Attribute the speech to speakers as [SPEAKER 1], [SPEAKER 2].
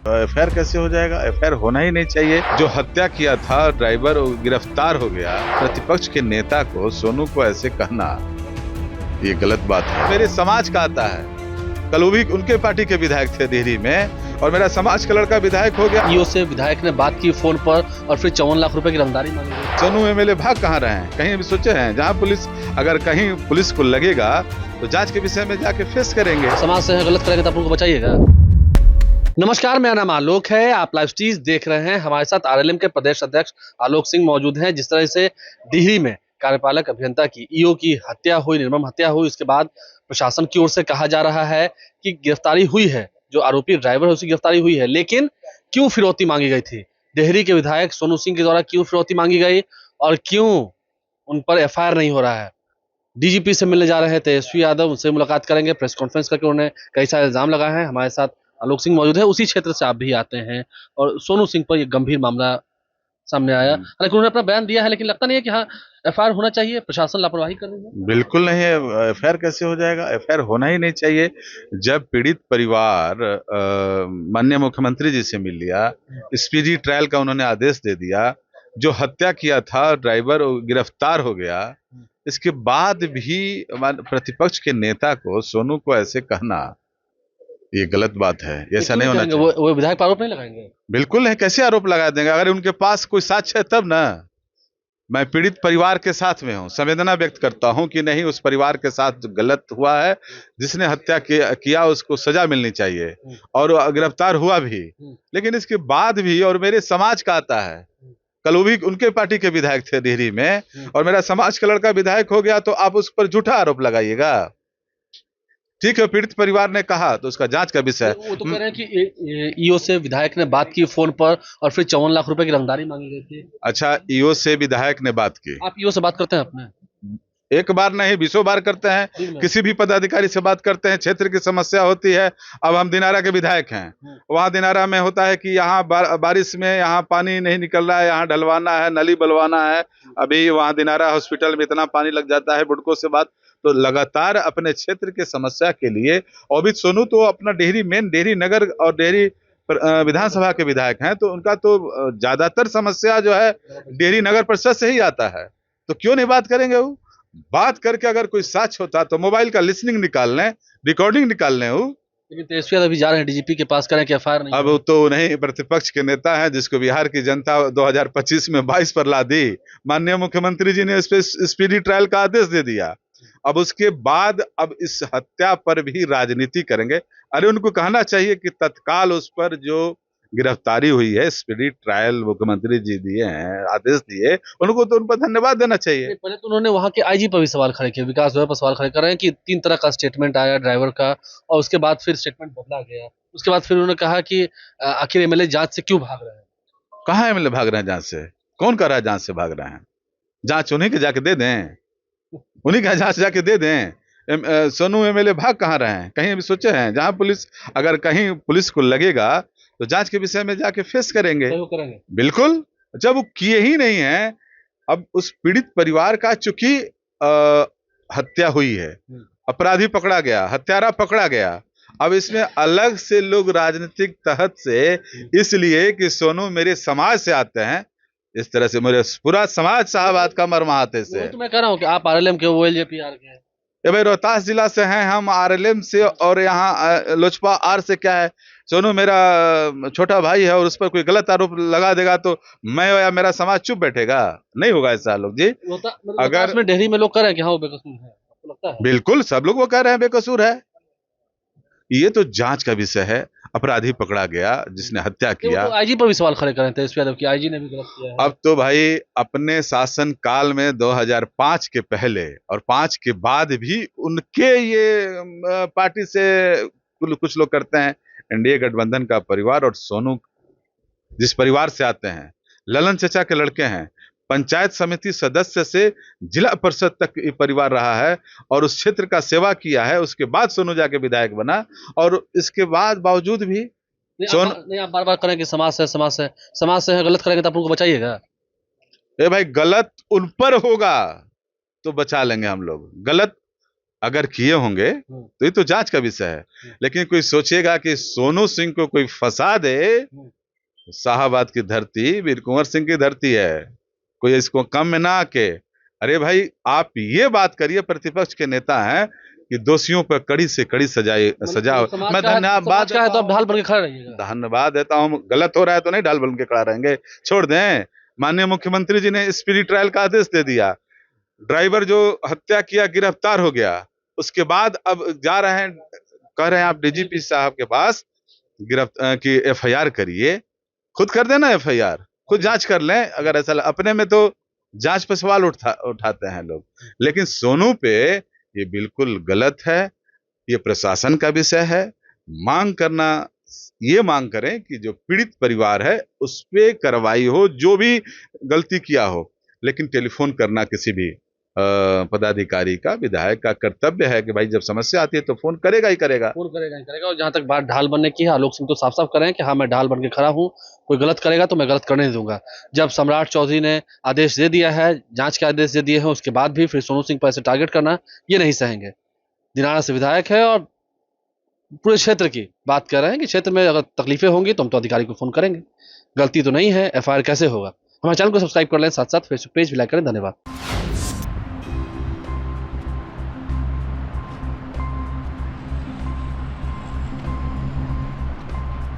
[SPEAKER 1] FIR कैसे हो जाएगा? एफआईआर होना ही नहीं चाहिए। जो हत्या किया था ड्राइवर गिरफ्तार हो गया। प्रतिपक्ष के नेता को, सोनू को ऐसे कहना ये गलत बात है। मेरे समाज का आता है, कल वो भी उनके पार्टी के विधायक थे देहरी में और मेरा समाज का लड़का विधायक हो गया।
[SPEAKER 2] ईओ से विधायक ने बात की फोन पर और फिर 54 लाख रुपए की रंगदारी मांगी।
[SPEAKER 1] सोनू एमएलए भाग कहाँ रहे हैं? कहीं भी सोचे हैं? जहाँ पुलिस, अगर कहीं पुलिस को लगेगा तो जांच के विषय में जाके फेस करेंगे।
[SPEAKER 2] समाज से गलत करेंगे तो आप उनको बचाइएगा। नमस्कार, मेरा नाम आलोक है। आप लाइव स्ट्रीज देख रहे हैं। हमारे साथ आरएलएम के प्रदेश अध्यक्ष आलोक सिंह मौजूद हैं। जिस तरह से डिहरी में कार्यपालक अभियंता की ईओ की हत्या हुई, निर्मम हत्या हुई, उसके बाद प्रशासन की ओर से कहा जा रहा है कि गिरफ्तारी हुई है, जो आरोपी ड्राइवर है उसकी गिरफ्तारी हुई है, लेकिन क्यों फिरौती मांगी गई थी? डिहरी के विधायक सोनू सिंह के द्वारा क्यों फिरौती मांगी गई और क्यों उन पर एफआईआर नहीं हो रहा है? डीजीपी से मिलने जा रहे हैं तेजस्वी यादव, उनसे मुलाकात करेंगे। प्रेस कॉन्फ्रेंस करके उन्होंने कई सारे इल्जाम लगाए हैं। हमारे साथ आलोक सिंह मौजूद है, उसी क्षेत्र से आप भी आते हैं और सोनू सिंह पर यह गंभीर मामला सामने आया। हालांकि उन्होंने अपना बयान दिया है, लेकिन लगता नहीं है कि हाँ एफआईआर होना चाहिए। प्रशासन लापरवाही कर रही है।
[SPEAKER 1] बिल्कुल नहीं है। एफआईआर कैसे हो जाएगा? एफआईआर होना ही नहीं चाहिए। जब पीड़ित परिवार माननीय मुख्यमंत्री जी से मिल लिया, स्पीडी ट्रायल का उन्होंने आदेश दे दिया, जो हत्या किया था ड्राइवर गिरफ्तार हो गया, इसके बाद भी प्रतिपक्ष के नेता को, सोनू को ऐसे कहना ये गलत बात है। ऐसा नहीं होना चाहिए।
[SPEAKER 2] वो विधायक पर आरोप नहीं लगाएंगे?
[SPEAKER 1] बिल्कुल नहीं। कैसे आरोप लगा देंगे? अगर उनके पास कोई साक्ष्य है तब ना। मैं पीड़ित परिवार के साथ में हूँ, संवेदना व्यक्त करता हूँ कि नहीं, उस परिवार के साथ जो गलत हुआ है, जिसने हत्या किया उसको सजा मिलनी चाहिए और गिरफ्तार हुआ भी। लेकिन इसके बाद भी, और मेरे समाज का आता है, कल वो भी उनके पार्टी के विधायक थे देहरी में और मेरा समाज का लड़का विधायक हो गया, तो आप उस पर झूठा आरोप लगाइएगा? ठीक है, पीड़ित परिवार ने कहा तो उसका जांच का विषय है।
[SPEAKER 2] वो तो कह रहे हैं कि ईओ से विधायक ने बात की फोन पर और फिर 54 लाख रुपए की रंगदारी मांगी गई थी।
[SPEAKER 1] अच्छा, ईओ से विधायक ने बात की?
[SPEAKER 2] आप ईओ से बात करते हैं अपने?
[SPEAKER 1] एक बार नहीं, 20 बार करते हैं। किसी भी पदाधिकारी से बात करते हैं। क्षेत्र की समस्या होती है। अब हम दिनारा के विधायक हैं, वहाँ दिनारा में होता है कि यहाँ बारिश में यहाँ पानी नहीं निकल रहा है, यहाँ ढलवाना है, नली बलवाना है। अभी वहाँ दिनारा हॉस्पिटल में इतना पानी लग जाता है, बुड़कों से बात। तो लगातार अपने क्षेत्र के समस्या के लिए, और भी सोनू तो अपना डेहरी मेन, डेहरी नगर और डेहरी विधानसभा के विधायक हैं, तो उनका तो ज्यादातर समस्या जो है डेहरी नगर परिषद से ही आता है। तो क्यों नहीं बात करेंगे? वो बात करके अगर कोई साक्ष्य होता तो मोबाइल का लिसनिंग निकाल लें, रिकॉर्डिंग निकाल लें। वो
[SPEAKER 2] लेकिन तेजस्वी यादव अभी जा रहे हैं डीजीपी के पास, करें कि एफआईआर नहीं?
[SPEAKER 1] अब तो नहीं, प्रतिपक्ष के नेता हैं जिसको बिहार की जनता 2025 में 22 पर ला दी। माननीय मुख्यमंत्री जी ने इस पे स्पीडी ट्रायल का आदेश दे दिया। अब उसके बाद अब इस हत्या पर भी राजनीति करेंगे? अरे उनको कहना चाहिए कि तत्काल उस पर जो गिरफ्तारी हुई है, स्पीडी ट्रायल मुख्यमंत्री जी दिए हैं, आदेश दिए, उनको तो उन पर धन्यवाद देना चाहिए।
[SPEAKER 2] पहले तो उन्होंने वहां के आईजी पर भी सवाल खड़े किए, विकास दुबे पर सवाल खड़े कर रहे हैं कि 3 तरह का स्टेटमेंट आया ड्राइवर का और उसके बाद फिर स्टेटमेंट बदला गया। उसके बाद फिर उन्होंने कहा कि आखिर एमएलए जांच से क्यों भाग रहे हैं?
[SPEAKER 1] कहाँ एमएलए भाग रहे हैं जांच से? कौन कह रहा है जांच से भाग रहे हैं? जांच उन्हीं के जाके दे दें, उन्हीं का जांच जाके दे दें। सोनू एमएलए भाग कहाँ रहे हैं? कहीं भी सोचे हैं? जहां पुलिस, अगर कहीं पुलिस को लगेगा तो जांच के विषय में जाके फेस करेंगे। बिल्कुल। जब वो किए ही नहीं है, अब उस पीड़ित परिवार का चूंकि हत्या हुई है, अपराधी पकड़ा गया, हत्यारा पकड़ा गया, अब इसमें अलग से लोग राजनीतिक तहत से, इसलिए कि सोनू मेरे समाज से आते हैं, इस तरह से मेरे पूरा समाज साहबाद का मरमाते से।
[SPEAKER 2] तो मैं कह रहा हूँ कि आप आरएलएम के, वो एलजेपी आर के।
[SPEAKER 1] ये भाई रोहतास जिला से हैं हम, आरएलएम से, और यहाँ लोजपा आर से क्या है? सोनू मेरा छोटा भाई है और उस पर कोई गलत आरोप लगा देगा तो मैं या मेरा समाज चुप बैठेगा? नहीं होगा ऐसा लोग जी।
[SPEAKER 2] अगर में डेहरी में लोग कह रहे हैं कि हाँ वो बेकसूर है, आपको लगता है?
[SPEAKER 1] बिल्कुल, सब लोग वो कह रहे हैं बेकसूर है। ये तो जांच का विषय है। अपराधी पकड़ा गया जिसने हत्या किया।
[SPEAKER 2] तो आईजी पर भी सवाल खड़े कर रहे हैं तेजस्वी यादव की, आईजी ने भी गलत किया है।
[SPEAKER 1] अब तो भाई अपने शासन काल में 2005 के पहले और 5 के बाद भी उनके ये पार्टी से कुछ लोग करते हैं। एनडीए गठबंधन का परिवार और सोनू जिस परिवार से आते हैं, ललन चचा के लड़के हैं, पंचायत समिति सदस्य से जिला परिषद तक ये परिवार रहा है और उस क्षेत्र का सेवा किया है। उसके बाद सोनू जाके विधायक बना, और इसके बाद बावजूद भी
[SPEAKER 2] नहीं, आप बार बार करें कि समाज से, समाज से, समाज से गलत करेंगे तो आप उनको बचाइएगा?
[SPEAKER 1] भाई गलत उन पर होगा तो बचा लेंगे हम लोग। गलत अगर किए होंगे तो ये तो जांच का विषय है। लेकिन कोई सोचेगा कि सोनू सिंह को कोई फंसा दे, शाहाबाद की धरती वीर कुंवर सिंह की धरती है, कोई इसको कम में ना आके। अरे भाई, आप ये बात करिए, प्रतिपक्ष के नेता हैं, कि दोषियों पर कड़ी से कड़ी सजा मैं धन्यवाद
[SPEAKER 2] का है तो आप ढाल बन के खड़े रहिएगा।
[SPEAKER 1] धन्यवाद देता हूँ। गलत हो रहा है तो नहीं ढाल बन के खड़ा रहेंगे, छोड़ दें। माननीय मुख्यमंत्री जी ने स्पीडी ट्रायल का आदेश दे दिया, ड्राइवर जो हत्या किया गिरफ्तार हो गया। उसके बाद अब जा रहे हैं, कह रहे हैं आप डीजीपी साहब के पास गिरफ्तार की एफआईआर करिए, खुद कर देना एफआईआर, खुद जांच कर लें। अगर ऐसा अपने में तो जांच पे सवाल उठाते हैं लोग, लेकिन सोनू पे ये बिल्कुल गलत है। ये प्रशासन का विषय है। मांग करना, ये मांग करें कि जो पीड़ित परिवार है उस पे कार्रवाई हो, जो भी गलती किया हो। लेकिन टेलीफोन करना किसी भी पदाधिकारी का, विधायक का कर्तव्य है कि भाई जब समस्या आती है तो फोन करेगा ही करेगा।
[SPEAKER 2] और जहां तक बात ढाल बनने की है, आलोक सिंह तो साफ साफ कर रहे हैं कि हाँ, मैं ढाल बन के खड़ा हूं, कोई गलत करेगा तो मैं गलत करने नहीं दूंगा। जब सम्राट चौधरी ने आदेश दे दिया है, जांच के आदेश दे दिए हैं, उसके बाद भी फिर सोनू सिंह पर ऐसे टारगेट करना, ये नहीं सहेंगे। दिनारा से विधायक है और पूरे क्षेत्र की बात कर रहे हैं कि क्षेत्र में अगर तकलीफें होंगी तो हम तो अधिकारी को फोन करेंगे। गलती तो नहीं है, एफआईआर कैसे होगा। हमारे चैनल को सब्सक्राइब कर लें, साथ साथ फेसबुक पेज भी लाइक करें। धन्यवाद।